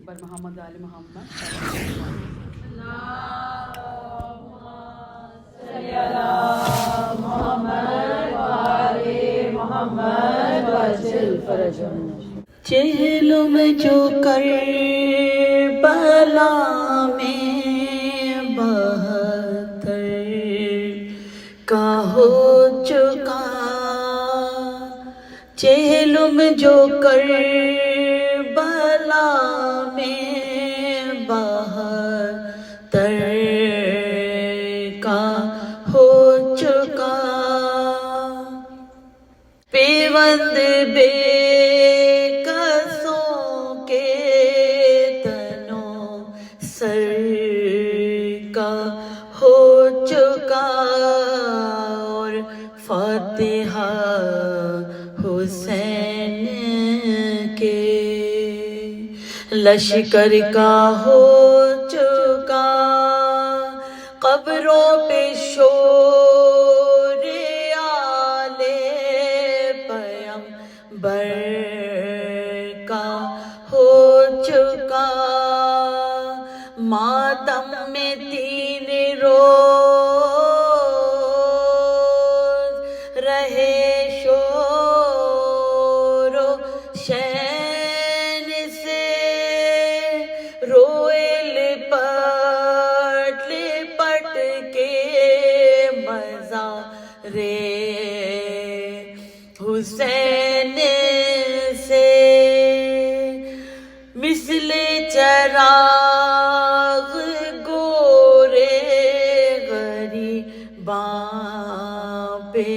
بر محمد آل محمد چہلم جو کربلا میں 72 کا ہو چکا، چہلم جو کربلا میں 72 کا ہو چکا، پیوند بے کسوں کے تنوں سر کا ہو چکا، اور فاتحہ حسین کے لشکر کا ہو چکا، قبروں پہ شور آلے پیغمبر کا ہو چکا، ماتم میں 3 روز رہے شور و شین سے، روئے لپٹ لپٹ کے مزار حسین سے، مثل چراغ گورے غریباں پہ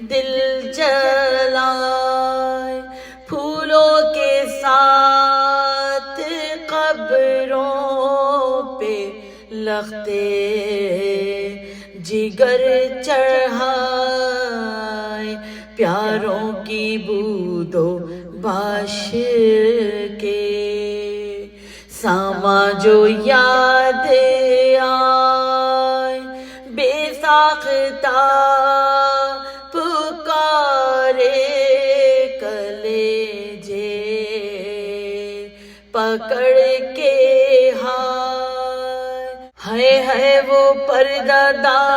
دل جلائے، پھولوں کے ساتھ قبروں پہ لختے جگر چڑھائے، پیاروں کی بود و باش کے ساما جو یاد آئے، بے ساختہ پکارے کلیجے پکڑ کے، ہے وہ پردہ دار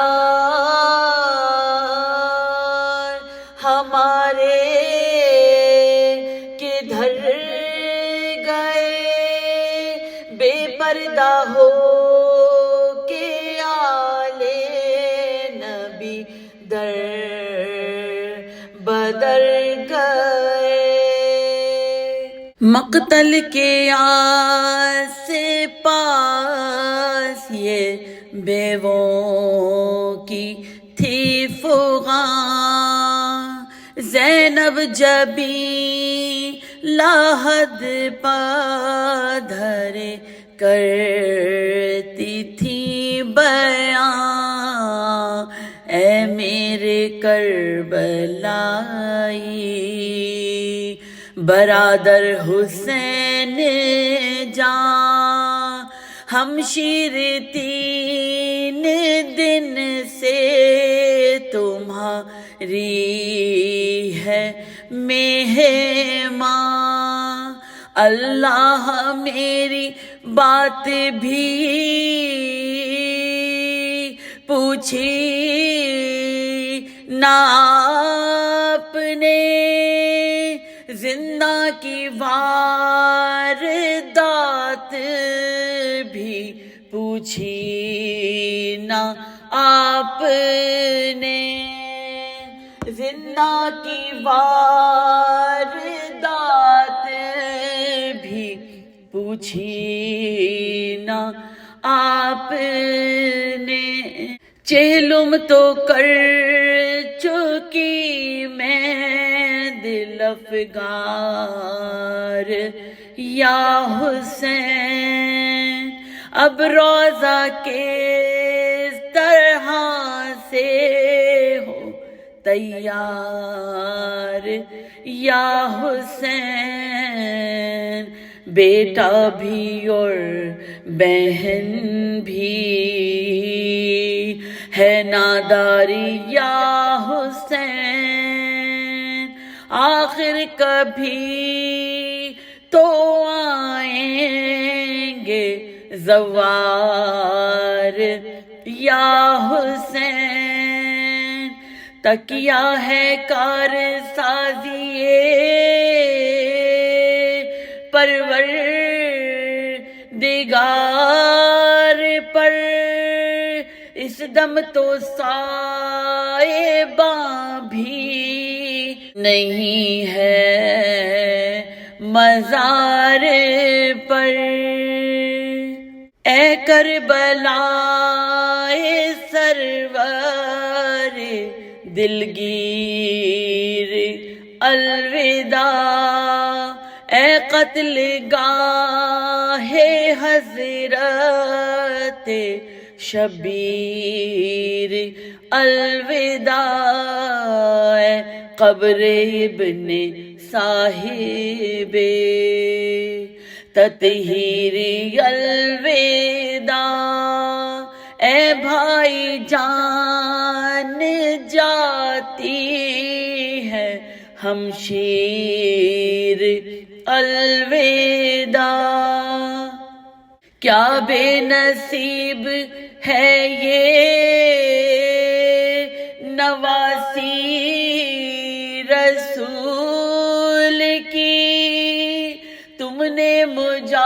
ہمارے کدھر گئے، بے پردہ ہو کے آلے نبی در بدر گئے، مقتل کے آس پاس یہ بیووں کی تھی فغاں، زینب جبیں لاحد پادھرے کرتی تھی بیان، اے میرے کربلائی برادر حسین جان، ہمشیر 3 دن سے تمہاری ہے مہمان، اللہ میری بات بھی پوچھی نہ آپ نے، زندہ کی واردات بھی پوچھی نہ آپ نے، زندہ کی واردات بھی پوچھی نہ آپ نے، چہلم تو کر چکی میں دل افگار یا حسین، اب روضہ کس طرح سے ہو تیار یا حسین، بیٹا بھی اور بہن بھی ہے ناداری یا حسین، آخر کبھی تو آئیں گے زوار یا حسین، تکیہ ہے کار سازیے پروردگار پر، اس دم تو سائباں بھی نہیں ہے مزار پر۔ اے کربلا سرور دلگیر الوداع، اے قتل گاہ حضرت شبیر الوداع، اے قبر ابن صاحب تطہیر الوداع، اے بھائی جان جاتی ہے ہمشیر الوداع، کیا بے نصیب ہے یہ نواسی رسول کی، تم نے مجاوری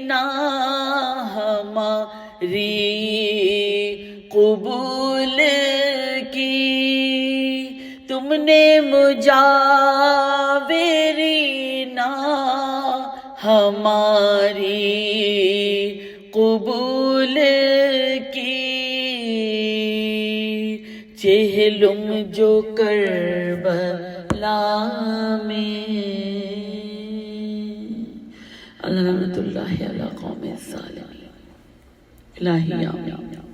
نہ ہماری قبول کی، تم نے مجاوری نہ ہماری قبول کی، چہلم جو کربلا میں، اللہ رحمت اللہ علی قوم الظالمین، الہی آمین۔